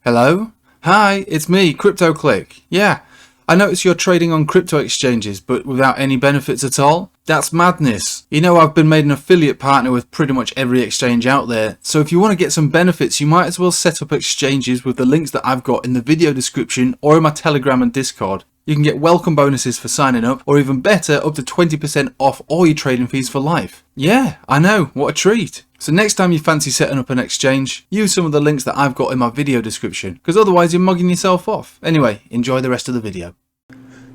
Hello? Hi, it's me, CryptoClick. Yeah, I notice you're trading on crypto exchanges, but without any benefits at all? That's madness. You know, I've been made an affiliate partner with pretty much every exchange out there, so if you want to get some benefits, you might as well set up exchanges with the links that I've got in the video description or in my Telegram and Discord. You can get welcome bonuses for signing up, or even better, up to 20% off all your trading fees for life. Yeah, I know, what a treat. So next time you fancy setting up an exchange, use some of the links that I've got in my video description, because otherwise you're mugging yourself off. Anyway, enjoy the rest of the video.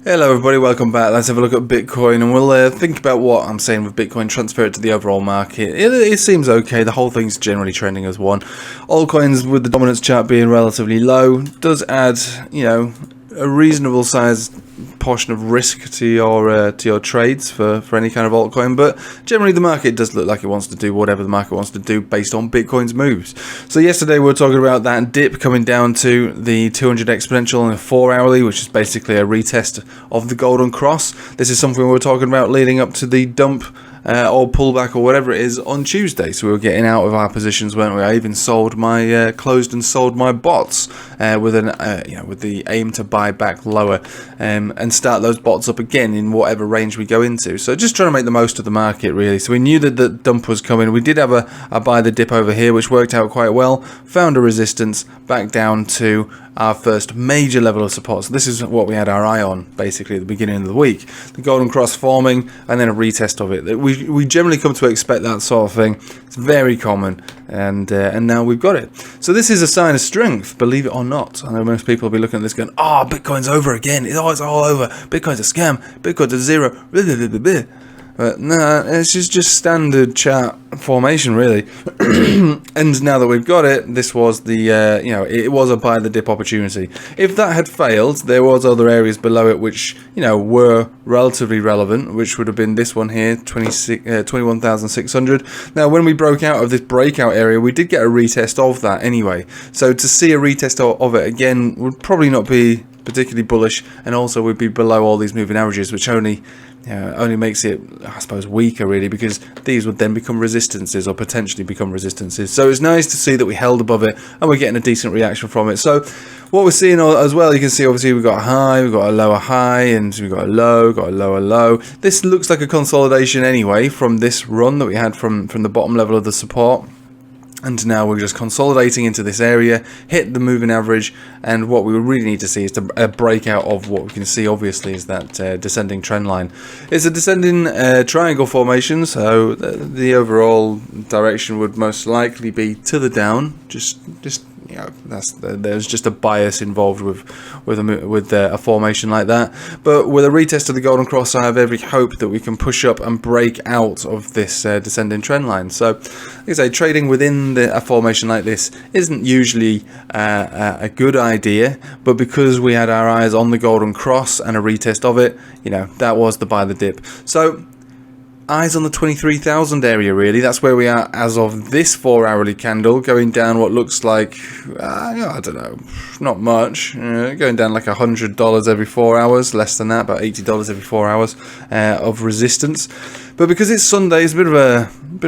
Hello everybody, welcome back. Let's have a look at Bitcoin and we'll think about what I'm saying with Bitcoin, transfer it to the overall market. It seems okay, the whole thing's generally trending as one. Altcoins with the dominance chart being relatively low does add, you know, a reasonable sized portion of risk to your trades for any kind of altcoin, but generally the market does look like it wants to do whatever the market wants to do based on Bitcoin's moves. So yesterday we were talking about that dip coming down to the 200 exponential and a 4 hourly, which is basically a retest of the golden cross. This is something we were talking about leading up to the dump or pullback or whatever it is on Tuesday. So we were getting out of our positions, weren't we? I even sold my closed and sold my bots with the aim to buy back lower and start those bots up again in whatever range we go into. So just trying to make the most of the market really. So we knew that the dump was coming. We did have a buy the dip over here, which worked out quite well. Found a resistance back down to our first major level of support. So this is what we had our eye on basically at the beginning of the week. The golden cross forming and then a retest of it. We generally come to expect that sort of thing. It's very common, and now we've got it. So this is a sign of strength, believe it or not. I know most people will be looking at this going, oh, Bitcoin's over again. It's all over. Bitcoin's a scam. Bitcoin's a zero. But nah, it's just standard chart formation really. And now that we've got it, this was the it was a buy the dip opportunity. If that had failed, there was other areas below it which were relatively relevant, which would have been this one here, 21,600. Now when we broke out of this breakout area, we did get a retest of that anyway. So to see a retest of it again would probably not be particularly bullish, and also would be below all these moving averages, which only makes it, I suppose, weaker really, because these would then become resistances or potentially become resistances. So it's nice to see that we held above it and we're getting a decent reaction from it. So what we're seeing as well, you can see obviously we've got a high, we've got a lower high, and we've got a low, got a lower low. This looks like a consolidation anyway from this run that we had from the bottom level of the support. And now we're just consolidating into this area, hit the moving average, and what we really need to see is a breakout of what we can see obviously is that descending trend line. It's a descending triangle formation, so the overall direction would most likely be to the down. There's just a bias involved with a formation like that. But with a retest of the golden cross, I have every hope that we can push up and break out of this descending trend line. So, like I say, trading within a formation like this isn't usually a good idea, but because we had our eyes on the golden cross and a retest of it, that was the buy the dip. So eyes on the 23,000 area really. That's where we are as of this 4 hourly candle, going down what looks like I don't know, not much, going down like $100 every 4 hours, less than that, about $80 every 4 hours of resistance. But because it's Sunday, it's a bit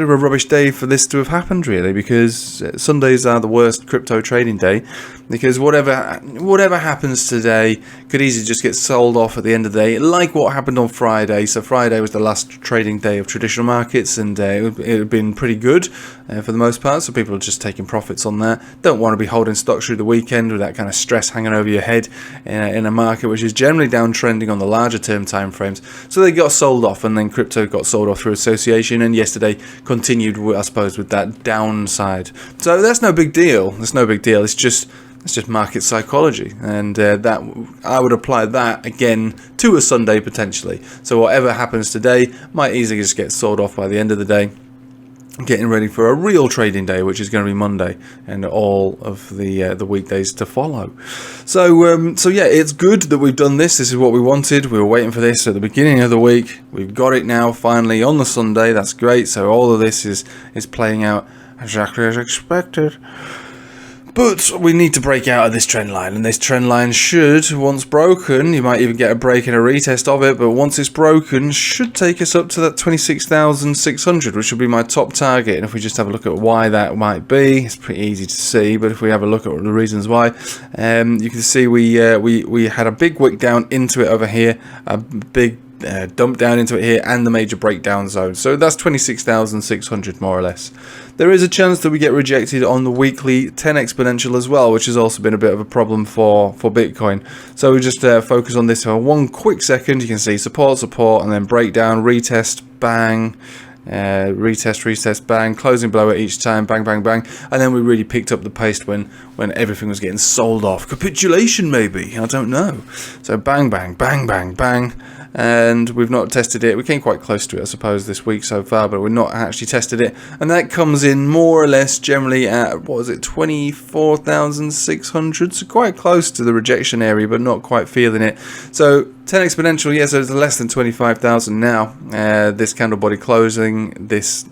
of a rubbish day for this to have happened really, because Sundays are the worst crypto trading day, because whatever happens today could easily just get sold off at the end of the day, like what happened on Friday. So Friday was the last trading day of traditional markets, and it had been pretty good for the most part, so people are just taking profits on that. Don't want to be holding stocks through the weekend with that kind of stress hanging over your head in a market which is generally downtrending on the larger term time frames. So they got sold off, and then crypto got sold off through association, and yesterday continued, I suppose, with that downside. So that's no big deal. It's just market psychology, and that I would apply that again to a Sunday potentially. So whatever happens today might easily just get sold off by the end of the day, getting ready for a real trading day, which is going to be Monday and all of the weekdays to follow. So yeah, it's good that we've done this. This is what we wanted. We were waiting for this at the beginning of the week. We've got it now finally on the Sunday. That's great. So all of this is playing out exactly as expected. But we need to break out of this trend line, and this trend line should, once broken, you might even get a break and a retest of it, but once it's broken, should take us up to that 26,600, which will be my top target. And if we just have a look at why that might be, it's pretty easy to see, but if we have a look at the reasons why, you can see we had a big wick down into it over here, a big dump down into it here, and the major breakdown zone. So that's 26,600 more or less. There is a chance that we get rejected on the weekly 10 exponential as well, which has also been a bit of a problem for Bitcoin. So we just focus on this for one quick second. You can see support, and then breakdown, retest, bang, retest, bang, closing below it each time, bang, bang, bang, and then we really picked up the pace when everything was getting sold off. Capitulation, maybe, I don't know. So bang, bang, bang, bang, bang, and we've not tested it. We came quite close to it, I suppose, this week so far, but we've not actually tested it, and that comes in more or less generally at, what was it, 24,600, so quite close to the rejection area, but not quite feeling it. So 10 exponential, yeah, so it's less than 25,000 now. This candle body closing this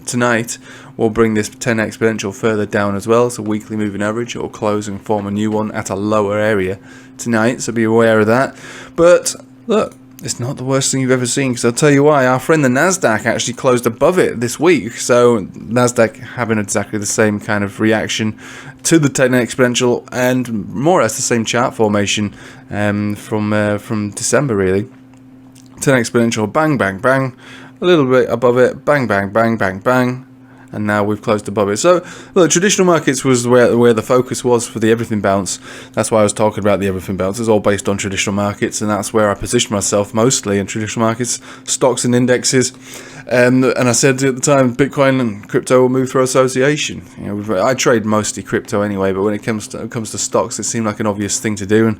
tonight will bring this 10 exponential further down as well. It's a weekly moving average. It will close and form a new one at a lower area tonight, so be aware of that. But look, it's not the worst thing you've ever seen, because I'll tell you why. Our friend the Nasdaq actually closed above it this week, so Nasdaq having exactly the same kind of reaction to the 10 exponential, and more or less the same chart formation from December, really. 10 exponential, bang, bang, bang, a little bit above it, bang, bang, bang, bang, bang, and now we've closed above it. So look, traditional markets was where the focus was for the everything bounce. That's why I was talking about the everything bounce. It's all based on traditional markets, and that's where I position myself mostly in traditional markets, stocks and indexes. And I said at the time, Bitcoin and crypto will move through association. You know, I trade mostly crypto anyway, but when it comes to stocks, it seemed like an obvious thing to do, and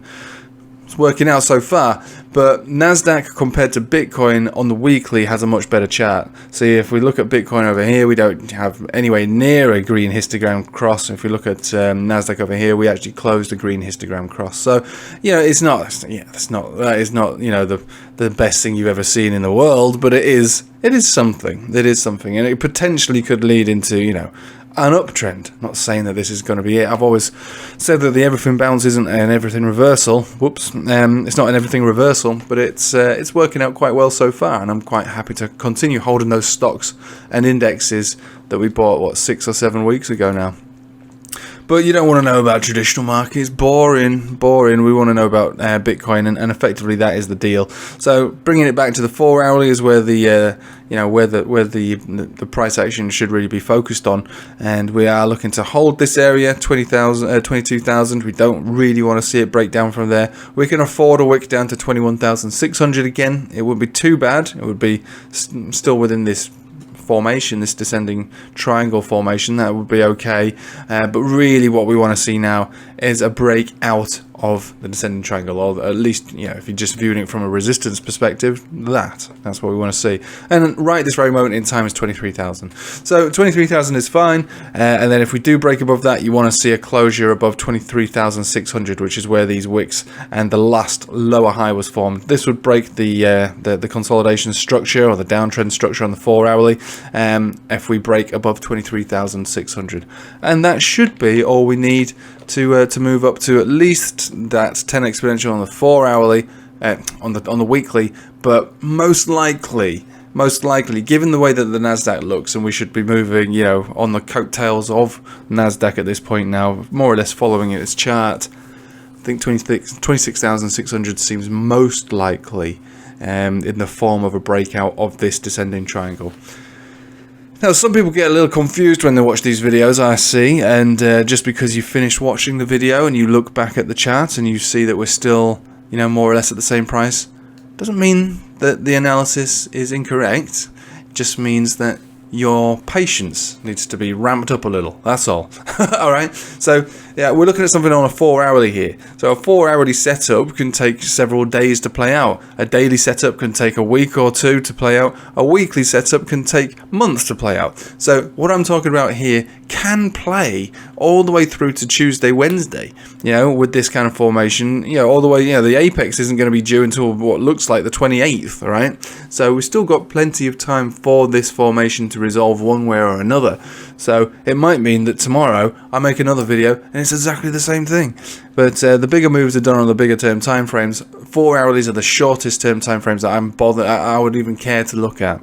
it's working out so far. But Nasdaq compared to Bitcoin on the weekly has a much better chart. See, if we look at Bitcoin over here, we don't have anywhere near a green histogram cross. If we look at Nasdaq over here, we actually closed a green histogram cross. So, you know, that is not you know, the best thing you've ever seen in the world, but it is something. It is something, and it potentially could lead into, you know, an uptrend. Not saying that this is going to be it. I've always said that the everything bounce isn't an everything reversal. Whoops, it's not an everything reversal, but it's working out quite well so far, and I'm quite happy to continue holding those stocks and indexes that we bought 6 or 7 weeks ago now. But you don't want to know about traditional markets. Boring. We want to know about Bitcoin, and effectively that is the deal. So bringing it back to the 4 hourly is where the the price action should really be focused on, and we are looking to hold this area 22,000. We don't really want to see it break down from there. We can afford a wick down to 21,600 again. It wouldn't be too bad. It would be still within this formation, this descending triangle formation. That would be okay, but really what we want to see now is a break out of the descending triangle, or at least, you know, if you're just viewing it from a resistance perspective, that's what we want to see. And right this very moment in time is 23,000. So 23,000 is fine, and then if we do break above that, you want to see a closure above 23,600, which is where these wicks and the last lower high was formed. This would break the consolidation structure, or the downtrend structure on the 4 hourly, if we break above 23,600, and that should be all we need to move up to at least that 10 exponential on the 4 hourly, on the weekly. But most likely, given the way that the Nasdaq looks, and we should be moving, you know, on the coattails of Nasdaq at this point now, more or less following its chart, I think 26,600 seems most likely in the form of a breakout of this descending triangle. Now, some people get a little confused when they watch these videos, I see, and just because you finished watching the video and you look back at the chart and you see that we're still, you know, more or less at the same price, doesn't mean that the analysis is incorrect. It just means that your patience needs to be ramped up a little, that's all. Alright, so yeah, we're looking at something on a 4 hourly here. So a 4 hourly setup can take several days to play out. A daily setup can take a week or two to play out. A weekly setup can take months to play out. So what I'm talking about here can play all the way through to Tuesday, Wednesday, you know, with this kind of formation, you know, all the way, you know, the apex isn't going to be due until what looks like the 28th, alright? So we've still got plenty of time for this formation to resolve one way or another. So it might mean that tomorrow I make another video and it's exactly the same thing. But the bigger moves are done on the bigger term time frames. 4 hourlies are the shortest term time frames that I would even care to look at.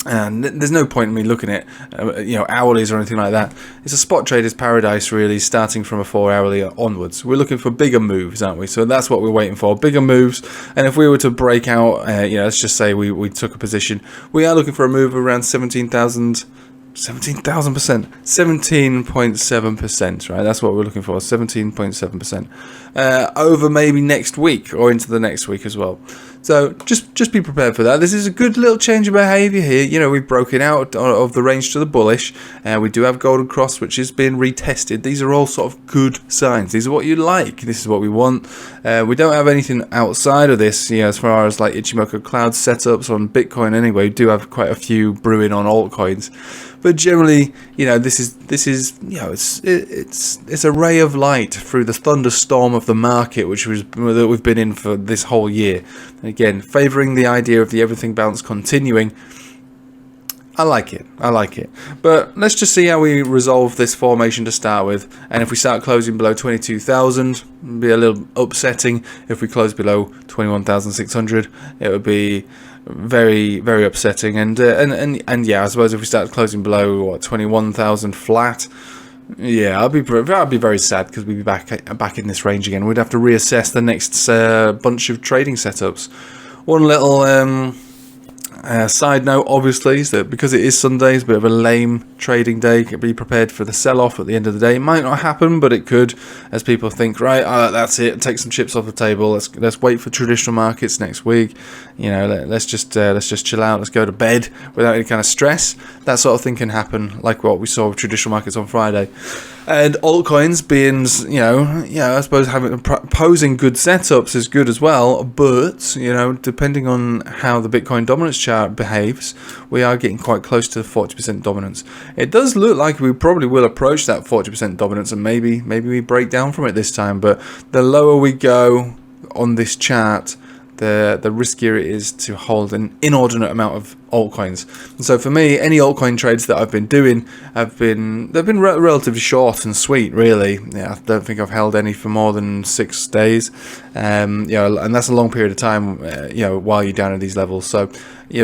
And there's no point in me looking at hourlies or anything like that. It's a spot trader's paradise, really, starting from a 4 hourly onwards. We're looking for bigger moves, aren't we? So that's what we're waiting for, bigger moves. And if we were to break out, let's just say we took a position, we are looking for a move around 17,000%, 17.7%, right? That's what we're looking for, 17.7%, over maybe next week or into the next week as well. So just be prepared for that. This is a good little change of behaviour here. You know, we've broken out of the range to the bullish. We do have golden cross, which is being retested. These are all sort of good signs. These are what you like. This is what we want. We don't have anything outside of this, as far as like Ichimoku cloud setups on Bitcoin anyway. We do have quite a few brewing on altcoins. But generally, this is it's a ray of light through the thunderstorm of the market, that we've been in for this whole year. And again, favouring the idea of the everything bounce continuing. I like it. But let's just see how we resolve this formation to start with. And if we start closing below 22,000, it'd be a little upsetting. If we close below 21,600, it would be very, very upsetting. And yeah, I suppose if we start closing below 21,000 flat, yeah, I'd be very sad, because we'd be back in this range again. We'd have to reassess the next bunch of trading setups. One little side note, obviously, is that because it is Sunday, it's a bit of a lame trading day. Be prepared for the sell-off at the end of the day. It might not happen, but it could, as people think, right, that's it, take some chips off the table. Let's wait for traditional markets next week. Let's just chill out. Let's go to bed without any kind of stress. That sort of thing can happen, like what we saw with traditional markets on Friday. And altcoins being, I suppose posing good setups is good as well, but, depending on how the Bitcoin dominance chart behaves, we are getting quite close to the 40% dominance. It does look like we probably will approach that 40% dominance, and maybe we break down from it this time, but the lower we go on this chart, the riskier it is to hold an inordinate amount of altcoins. And so for me, any altcoin trades that I've been doing they've been relatively short and sweet, really. Yeah, I don't think I've held any for more than 6 days. And that's a long period of time, while you're down at these levels. So,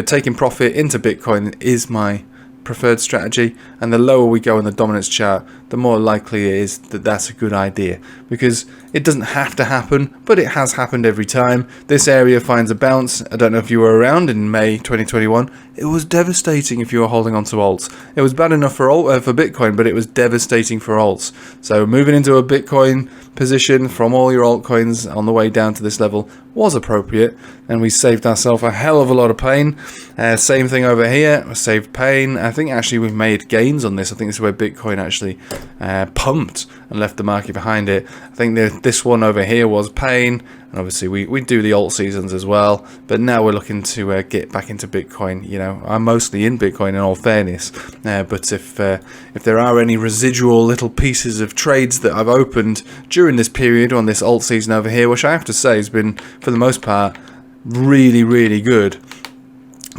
taking profit into Bitcoin is my preferred strategy, and the lower we go in the dominance chart, the more likely it is that that's a good idea, because it doesn't have to happen, but it has happened every time. This area finds a bounce. I don't know if you were around in May 2021. It was devastating if you were holding on to alts. It was bad enough for Bitcoin, but it was devastating for alts. So moving into a Bitcoin position from all your altcoins on the way down to this level was appropriate, and we saved ourselves a hell of a lot of pain. Same thing over here, we saved pain. I think actually we've made gains on this. I think this is where Bitcoin actually pumped and left the market behind it. I think this one over here was pain, and obviously we do the alt seasons as well, but now we're looking to get back into Bitcoin. I'm mostly in Bitcoin in all fairness, but if there are any residual little pieces of trades that I've opened during this period on this alt season over here, which I have to say has been, for the most part, really, really good,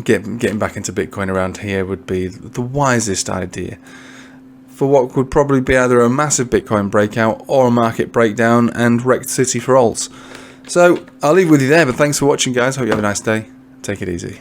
getting back into Bitcoin around here would be the wisest idea for what would probably be either a massive Bitcoin breakout or a market breakdown and wrecked city for alts. So I'll leave with you there, but thanks for watching, guys. Hope you have a nice day. Take it easy.